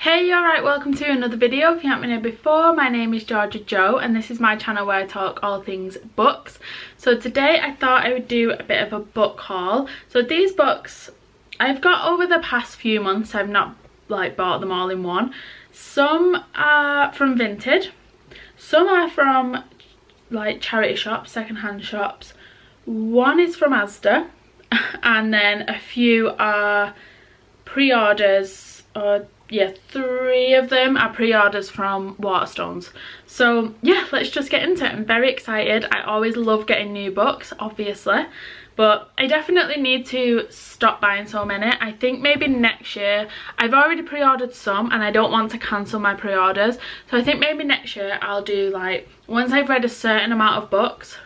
Hey, you alright? Welcome to another video. If you haven't been here before, my name is Georgia Jo and this is my channel where I talk all things books. So today I thought I would do a bit of a book haul. So these books I've got over the past few months. I've not like bought them all in one. Some are from Vinted, some are from like charity shops, second-hand shops. One is from Asda, and then a few are pre-orders, or yeah, 3 of them are pre-orders from Waterstones. So yeah, let's just get into it. I'm very excited. I always love getting new books, obviously, but I definitely need to stop buying so many. I think maybe next year. I've already pre-ordered some and I don't want to cancel my pre-orders, so I think maybe next year I'll do, like, once I've read a certain amount of books,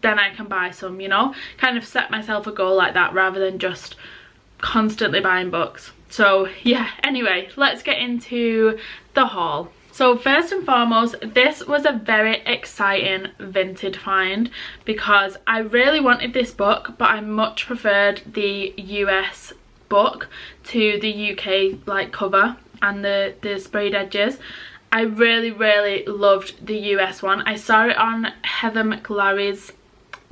then I can buy some, you know, kind of set myself a goal like that rather than just constantly buying books. So yeah, anyway, let's get into the haul. So first and foremost, this was a very exciting Vinted find because I really wanted this book, but I much preferred the US book to the UK like cover and the sprayed edges. I really loved the US one. I saw it on Heather McLary's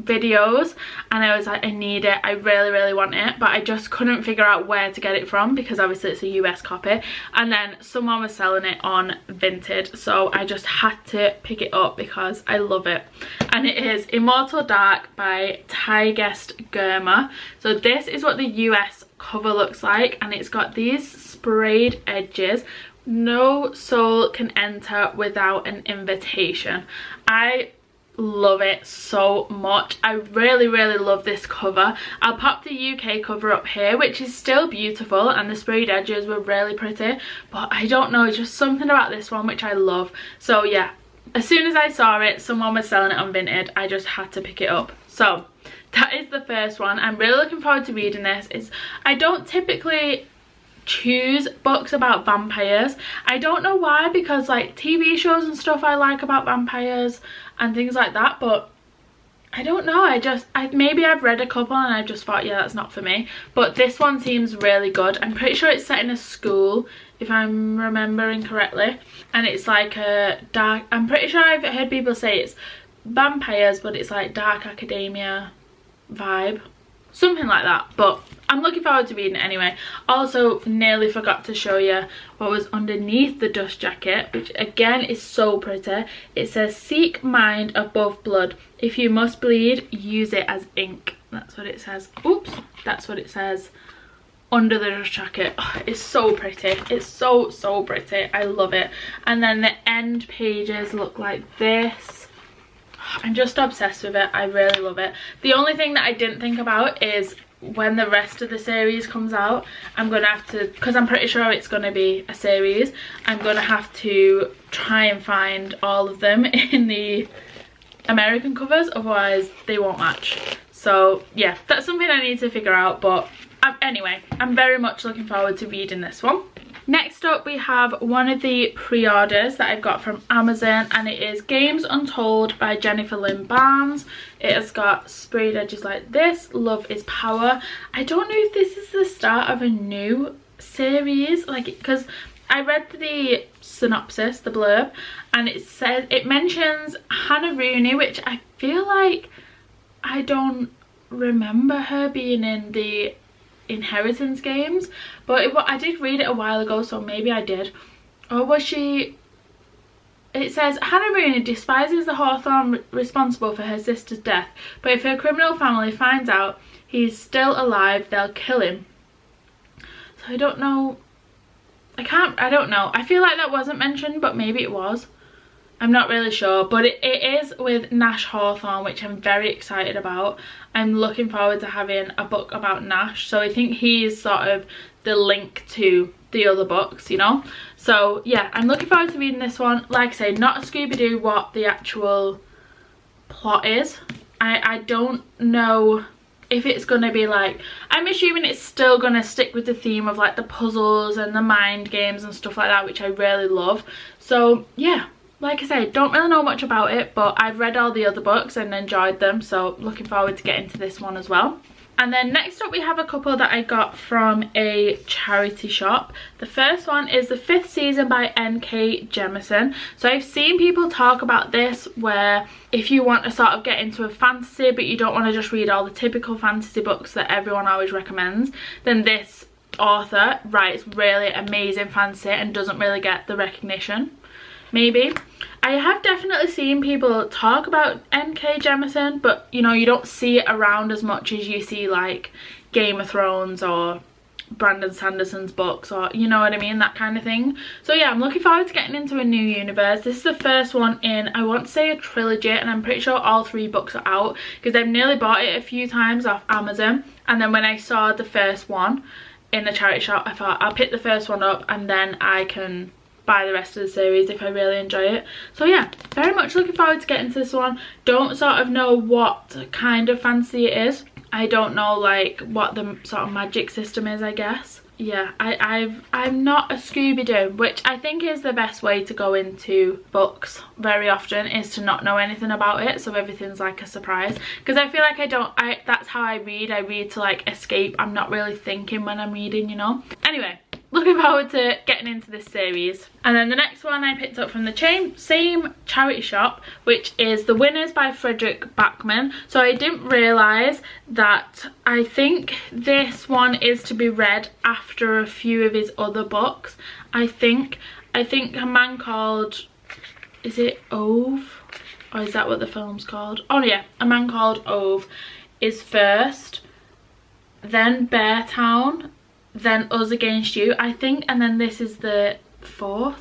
videos and I was like, I need it, I really want it, but I just couldn't figure out where to get it from because obviously it's a US copy, and then someone was selling it on Vinted, so I just had to pick it up because I love it. And it is Immortal Dark by Tigest Germa. So this is what the US cover looks like, and it's got these sprayed edges. No soul can enter without an invitation. I love it so much. I really love this cover. I'll pop the UK cover up here, which is still beautiful, and the sprayed edges were really pretty, but I don't know, just something about this one which I love. So yeah, as soon as I saw it, someone was selling it on Vinted, I just had to pick it up. So that is the first one. I'm really looking forward to reading this. I don't typically choose books about vampires. I don't know why, because like TV shows and stuff I like about vampires and things like that, but I don't know, maybe I've read a couple and I just thought, yeah, that's not for me. But this one seems really good. I'm pretty sure it's set in a school, if I'm remembering correctly, and it's like a dark, I'm pretty sure I've heard people say it's vampires but it's like dark academia vibe, something like that, but I'm looking forward to reading it anyway. Also, nearly forgot to show you what was underneath the dust jacket, which again is so pretty. It says, "Seek mind above blood. If you must bleed, use it as ink." That's what it says. Oops, that's what it says under the dust jacket. Oh, it's so pretty. It's so pretty. I love it. And then the end pages look like this. I'm just obsessed with it. I really love it. The only thing that I didn't think about is when the rest of the series comes out, I'm gonna have to, because I'm pretty sure it's gonna be a series, I'm gonna have to try and find all of them in the American covers, otherwise they won't match. So yeah, that's something I need to figure out, but anyway, I'm very much looking forward to reading this one. Next up, we have one of the pre-orders that I've got from Amazon, and it is Games Untold by Jennifer Lynn Barnes. It has got sprayed edges like this. Love is power. I don't know if this is the start of a new series, like, because I read the synopsis, the blurb, and it says, it mentions Hannah Rooney, which I feel like I don't remember her being in the Inheritance games, but I did read it a while ago, so maybe I did. Or was she? It says Hannah Rooney despises the Hawthorne responsible for her sister's death, but if her criminal family finds out he's still alive, they'll kill him. So I don't know. I don't know. I feel like that wasn't mentioned, but maybe it was. I'm not really sure, but it is with Nash Hawthorne, which I'm very excited about. I'm looking forward to having a book about Nash, so I think he's sort of the link to the other books, you know. So yeah, I'm looking forward to reading this one. Like I say, not a Scooby-Doo what the actual plot is. I don't know if it's gonna be like, I'm assuming it's still gonna stick with the theme of like the puzzles and the mind games and stuff like that, which I really love. So yeah, like I said, don't really know much about it, but I've read all the other books and enjoyed them, so looking forward to getting to this one as well. And then next up we have a couple that I got from a charity shop. The first one is The Fifth Season by N.K. Jemisin. So I've seen people talk about this, where if you want to sort of get into a fantasy but you don't want to just read all the typical fantasy books that everyone always recommends, then this author writes really amazing fantasy and doesn't really get the recognition, maybe. I have definitely seen people talk about N.K. Jemisin, but you know, you don't see it around as much as you see like Game of Thrones or Brandon Sanderson's books, or you know what I mean, that kind of thing. So yeah, I'm looking forward to getting into a new universe. This is the first one in, I want to say, a trilogy, and I'm pretty sure all 3 books are out, because I've nearly bought it a few times off Amazon, and then when I saw the first one in the charity shop, I thought I'll pick the first one up and then I can buy the rest of the series if I really enjoy it. So yeah, very much looking forward to getting to this one. Don't sort of know what kind of fantasy it is. I don't know like what the sort of magic system is, I guess. Yeah, I'm not a Scooby-Doo, which I think is the best way to go into books very often, is to not know anything about it, so everything's like a surprise. Because I feel like that's how I read to like escape. I'm not really thinking when I'm reading, you know. Anyway, looking forward to getting into this series. And then the next one I picked up from the same charity shop, which is The Winners by Frederick Backman. So I didn't realise that, I think this one is to be read after a few of his other books. I think A Man Called, is it Ove? Or is that what the film's called? Oh yeah, A Man Called Ove is first, then Beartown, then Us Against You, I think, and then this is the 4th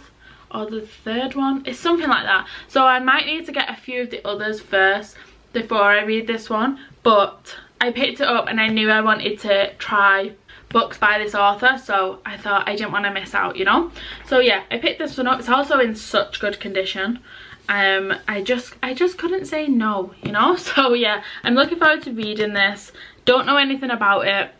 or the 3rd one. It's something like that. So I might need to get a few of the others first before I read this one, but I picked it up and I knew I wanted to try books by this author, so I thought I didn't want to miss out, you know. So yeah, I picked this one up. It's also in such good condition. I just couldn't say no, you know. So yeah, I'm looking forward to reading this. Don't know anything about it,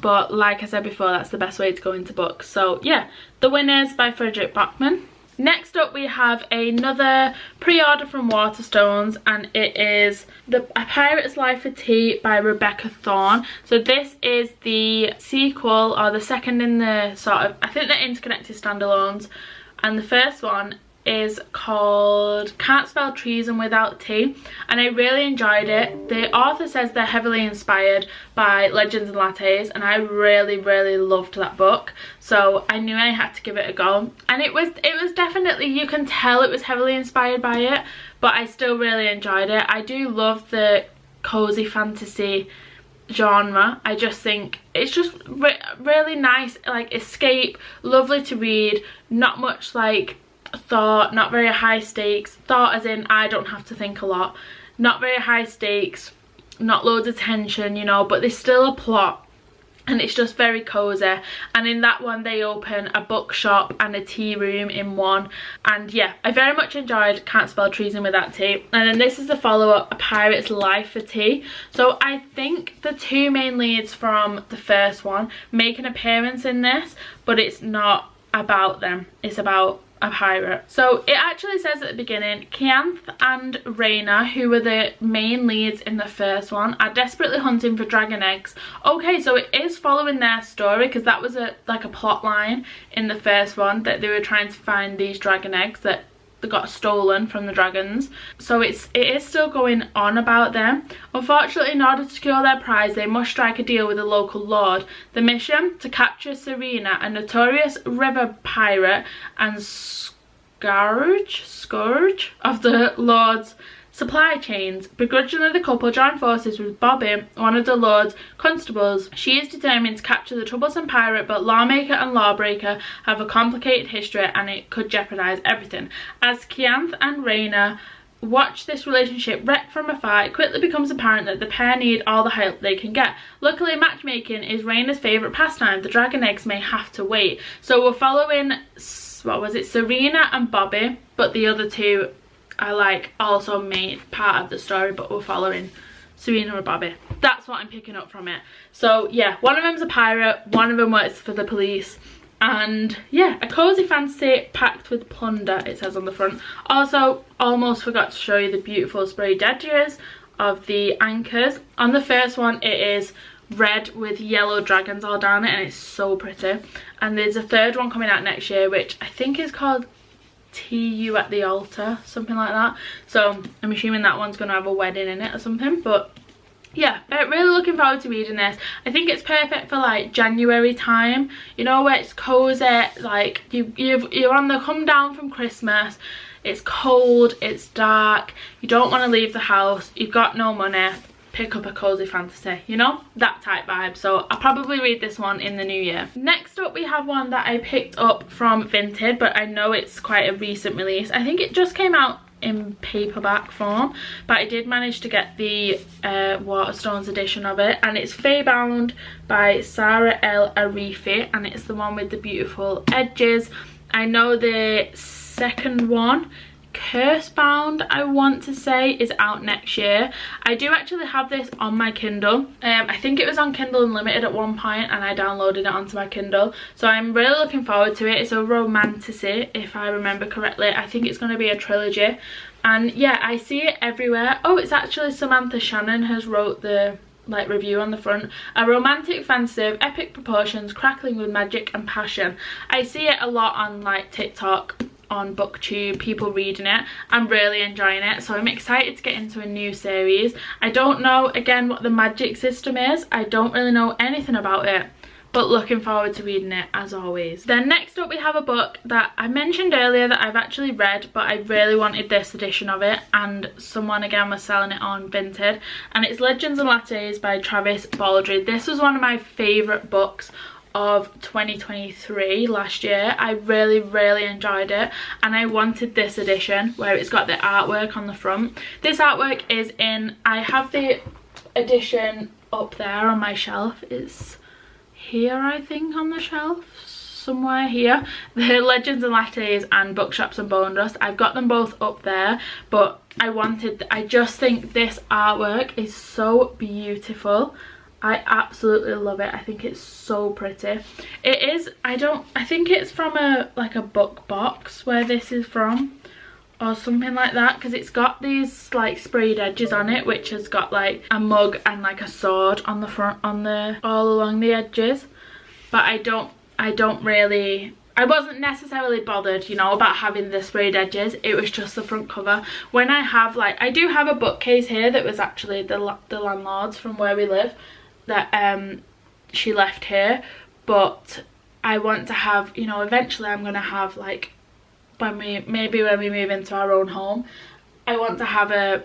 but like I said before, that's the best way to go into books. So yeah, The Winners by Frederick Backman. Next up we have another pre-order from Waterstones, and it is A Pirate's Life of Tea by Rebecca Thorne. So this is the sequel, or the second in the sort of, I think they're interconnected standalones, and the first one is called Can't Spell Treason Without Tea, and I really enjoyed it. The author says they're heavily inspired by Legends and Lattes, and I really loved that book, so I knew I had to give it a go. And it was definitely, you can tell it was heavily inspired by it, but I still really enjoyed it. I do love the cozy fantasy genre. I just think it's just really nice, like escape, lovely to read, not much like thought, not very high stakes. Thought as in I don't have to think a lot. Not very high stakes, not loads of tension, you know, but there's still a plot, and it's just very cozy. And in that one they open a bookshop and a tea room in one, and yeah, I very much enjoyed Can't Spell Treason Without Tea. And then this is the follow-up, A Pirate's Life of Tea. So I think the 2 main leads from the first one make an appearance in this, but it's not about them, it's about a pirate. So it actually says at the beginning, Kianth and Raina, who were the main leads in the first one, are desperately hunting for dragon eggs. Okay, so it is following their story, because that was like a plot line in the first one, that they were trying to find these dragon eggs that they got stolen from the dragons. So it is still going on about them. Unfortunately, in order to secure their prize, they must strike a deal with a local lord. The mission: to capture Serena, a notorious river pirate and scourge of the lord's supply chains. Begrudgingly, the couple join forces with Bobby, one of the Lord's constables. She is determined to capture the troublesome pirate, but lawmaker and lawbreaker have a complicated history, and it could jeopardize everything. As Kianth and Raina watch this relationship wreck from afar, it quickly becomes apparent that the pair need all the help they can get. Luckily, matchmaking is Raina's favourite pastime. The dragon eggs may have to wait. So we're following, what was it, Serena and Bobby, but the other 2 are like also made part of the story, but we're following Serena and Bobby. That's what I'm picking up from it. So yeah, one of them's a pirate, one of them works for the police, and yeah, a cozy fantasy packed with plunder, it says on the front. Also, almost forgot to show you the beautiful sprayed edges of the anchors. On the first one it is red with yellow dragons all down it, and it's so pretty. And there's a third one coming out next year, which I think is called TU at the Altar, something like that. So I'm assuming that one's going to have a wedding in it or something. But yeah, really looking forward to reading this. I think it's perfect for like January time, you know, where it's cozy, like you're on the come down from Christmas, it's cold, it's dark, you don't want to leave the house, you've got no money, pick up a cozy fantasy, you know, that type vibe. So I'll probably read this one in the new year. Next up we have one that I picked up from Vinted, but I know it's quite a recent release. I think it just came out in paperback form, but I did manage to get the Waterstones edition of it, and it's Feybound by Sarah L. Arifi, and it's the one with the beautiful edges. I know the second one, Cursebound, I want to say, is out next year. I do actually have this on my Kindle. I think it was on Kindle Unlimited at one point, and I downloaded it onto my Kindle, so I'm really looking forward to it. It's a romantasy, if I remember correctly. I think it's going to be a trilogy, and yeah, I see it everywhere. Oh, it's actually Samantha Shannon has wrote the like review on the front. A romantic fantasy of epic proportions, crackling with magic and passion. I see it a lot on like TikTok, on BookTube, people reading it. I'm really enjoying it, so I'm excited to get into a new series. I don't know again what the magic system is, I don't really know anything about it, but looking forward to reading it as always. Then next up we have a book that I mentioned earlier that I've actually read, but I really wanted this edition of it, and someone again was selling it on Vinted, and it's Legends and Lattes by Travis Baldree. This was one of my favourite books of 2023 last year. I really enjoyed it, and I wanted this edition where it's got the artwork on the front. This artwork is in, I have the edition up there on my shelf, it's here I think on the shelf somewhere here, the Legends and Lattes and Bookshops and Bone Dust. I've got them both up there, but I just think this artwork is so beautiful. I absolutely love it. I think it's so pretty. It is, I think it's from a like a book box where this is from, or something like that, because it's got these like sprayed edges on it, which has got like a mug and like a sword on the front, on the all along the edges. But I wasn't necessarily bothered, you know, about having the sprayed edges. It was just the front cover. When I have like, I do have a bookcase here that was actually the landlord's from where we live, that she left here, but I want to have, you know, eventually I'm gonna have like, maybe when we move into our own home, I want to have a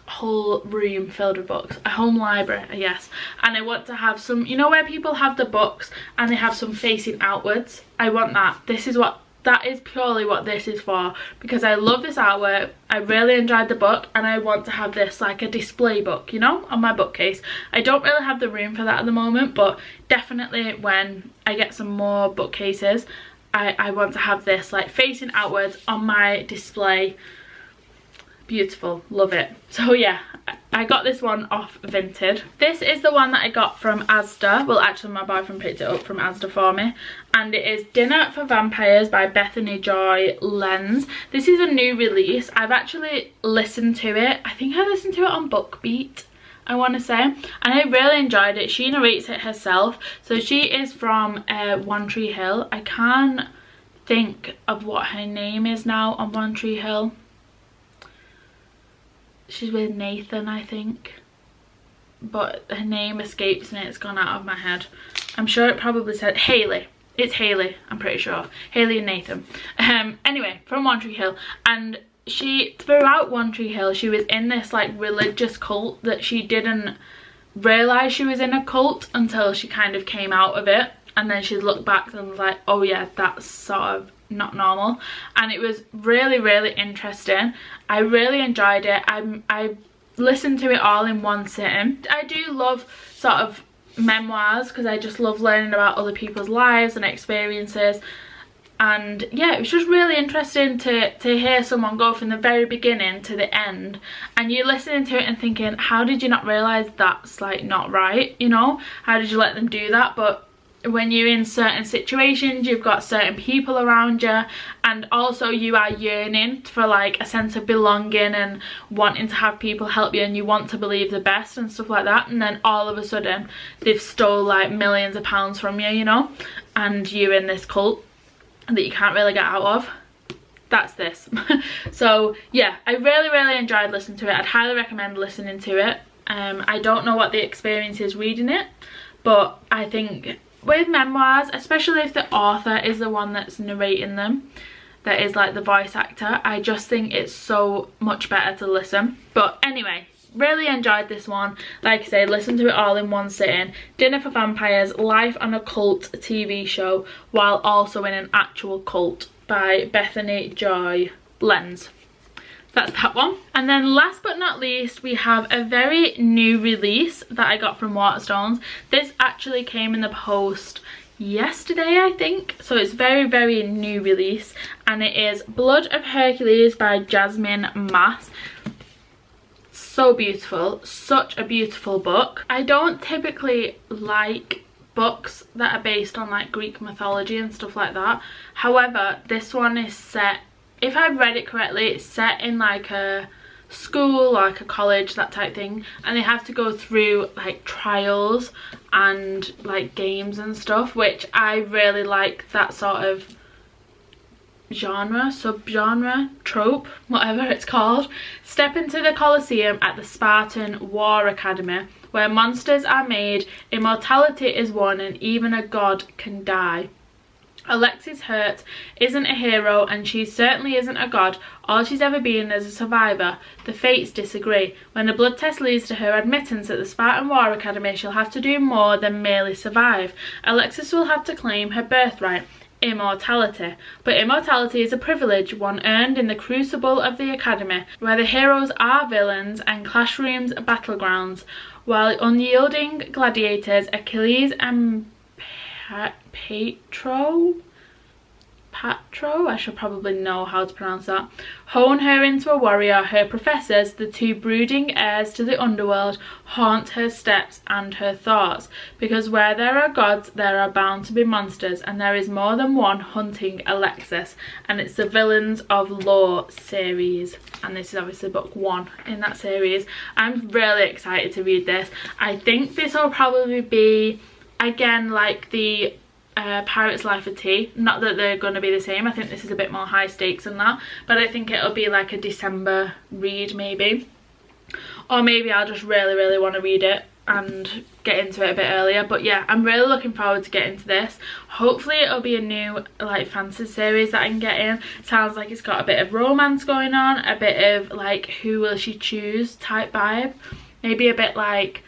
whole room filled with books, a home library, yes. And I want to have some, you know, where people have the books and they have some facing outwards. I want that. That is purely what this is for, because I love this artwork, I really enjoyed the book, and I want to have this like a display book, you know, on my bookcase. I don't really have the room for that at the moment, but definitely when I get some more bookcases, I want to have this like facing outwards on my display. Beautiful, love it. So yeah, I got this one off Vinted. This is the one that I got from Asda. Well, actually my boyfriend picked it up from Asda for me, and it is Dinner for Vampires by Bethany Joy Lenz. This is a new release. I've actually listened to it. I think I listened to it on BookBeat, I want to say, and I really enjoyed it. She narrates it herself, so she is from One Tree Hill. I can't think of what her name is now on One Tree Hill. She's with Nathan, I think, but her name escapes me, it's gone out of my head. I'm sure it probably said Hayley. It's Hayley, I'm pretty sure. Hayley and Nathan. Anyway, from One Tree Hill, and she, throughout One Tree Hill, she was in this like religious cult that she didn't realise she was in a cult until she kind of came out of it, and then she'd looked back and was like, oh yeah, that's sort of not normal. And it was really interesting. I really enjoyed it. I listened to it all in one sitting. I do love sort of memoirs because I just love learning about other people's lives and experiences, and yeah, it was just really interesting to hear someone go from the very beginning to the end, and you're listening to it and thinking, how did you not realise that's like not right, you know? How did you let them do that? But when you're in certain situations, you've got certain people around you, and also you are yearning for like a sense of belonging and wanting to have people help you, and you want to believe the best and stuff like that, and then all of a sudden they've stole like millions of pounds from you, you know, and you're in this cult that you can't really get out of. That's this. So yeah, I really enjoyed listening to it. I'd highly recommend listening to it. I don't know what the experience is reading it, but I think with memoirs, especially if the author is the one that's narrating them, that is like the voice actor, I just think it's so much better to listen. But anyway, really enjoyed this one. Like I say, listen to it all in one sitting. Dinner for Vampires, Life on a Cult TV show while also in an actual cult, by Bethany Joy Lenz. That's that one. And then last but not least, we have a very new release that I got from Waterstones. This actually came in the post yesterday, I think, so it's very new release, and it is Blood of Hercules by Jasmine Mass. So beautiful, such a beautiful book. I don't typically like books that are based on like Greek mythology and stuff like that. However, this one is set, if I've read it correctly, it's set in like a school, like a college, that type thing, and they have to go through like trials and like games and stuff, which I really like, that sort of genre, subgenre, trope, whatever it's called. Step into the Colosseum at the Spartan War Academy, where monsters are made, immortality is won, and even a god can die. Alexis Hurt isn't a hero, and she certainly isn't a god. All she's ever been is a survivor. The fates disagree. When the blood test leads to her admittance at the Spartan War Academy, she'll have to do more than merely survive. Alexis will have to claim her birthright, immortality. But immortality is a privilege, one earned in the crucible of the academy, where the heroes are villains and classrooms battlegrounds. While unyielding gladiators, Achilles and Patro, I should probably know how to pronounce that, hone her into a warrior. Her professors, the two brooding heirs to the underworld, haunt her steps and her thoughts, because where there are gods there are bound to be monsters, and there is more than one hunting Alexis, and it's the Villains of Lore series, and this is obviously book 1 in that series. I'm really excited to read this. I think this will probably be, again, like the Pirate's Life of Tea. Not that they're going to be the same. I think this is a bit more high stakes than that, but I think it'll be like a December read maybe, or maybe I'll just really want to read it and get into it a bit earlier. But yeah, I'm really looking forward to getting to this. Hopefully it'll be a new like fantasy series that I can get in. Sounds like it's got a bit of romance going on, a bit of like who will she choose type vibe, maybe a bit like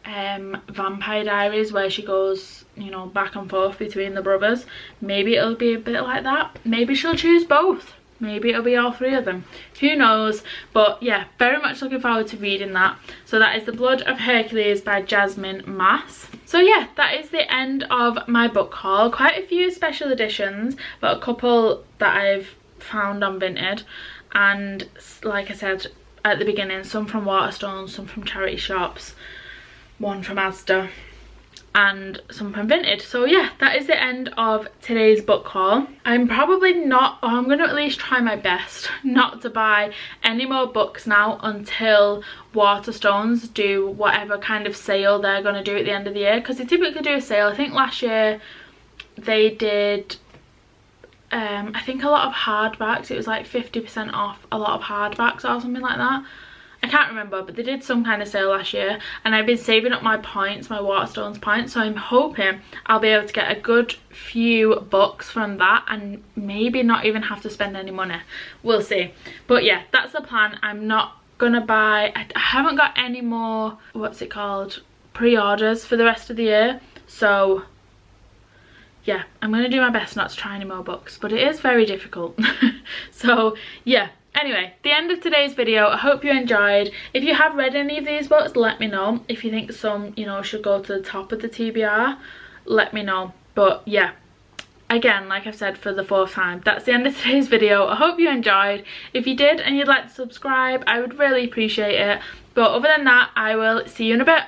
Vampire Diaries, where she goes, you know, back and forth between the brothers. Maybe it'll be a bit like that. Maybe she'll choose both. Maybe it'll be all 3 of them. Who knows? But yeah, very much looking forward to reading that. So that is The Blood of Hercules by Jasmine Mass. So yeah, that is the end of my book haul. Quite a few special editions, but a couple that I've found on Vinted. And like I said at the beginning, some from Waterstones, some from charity shops, one from Asda, and some from Vinted. So yeah, that is the end of today's book haul. I'm probably not, or I'm going to at least try my best not to buy any more books now until Waterstones do whatever kind of sale they're going to do at the end of the year, because they typically do a sale. I think last year they did I think a lot of hardbacks. It was like 50% off a lot of hardbacks or something like that. I can't remember, but they did some kind of sale last year, and I've been saving up my points, my Waterstones points, so I'm hoping I'll be able to get a good few books from that and maybe not even have to spend any money. We'll see. But yeah, that's the plan. I'm not gonna buy, I haven't got any more, what's it called, pre-orders for the rest of the year, so yeah, I'm gonna do my best not to try any more books, but it is very difficult. So yeah, anyway, the end of today's video. I hope you enjoyed. If you have read any of these books, let me know. If you think some, you know, should go to the top of the TBR, let me know. But yeah, again, like I've said for the 4th time, that's the end of today's video. I hope you enjoyed. If you did and you'd like to subscribe, I would really appreciate it. But other than that, I will see you in a bit.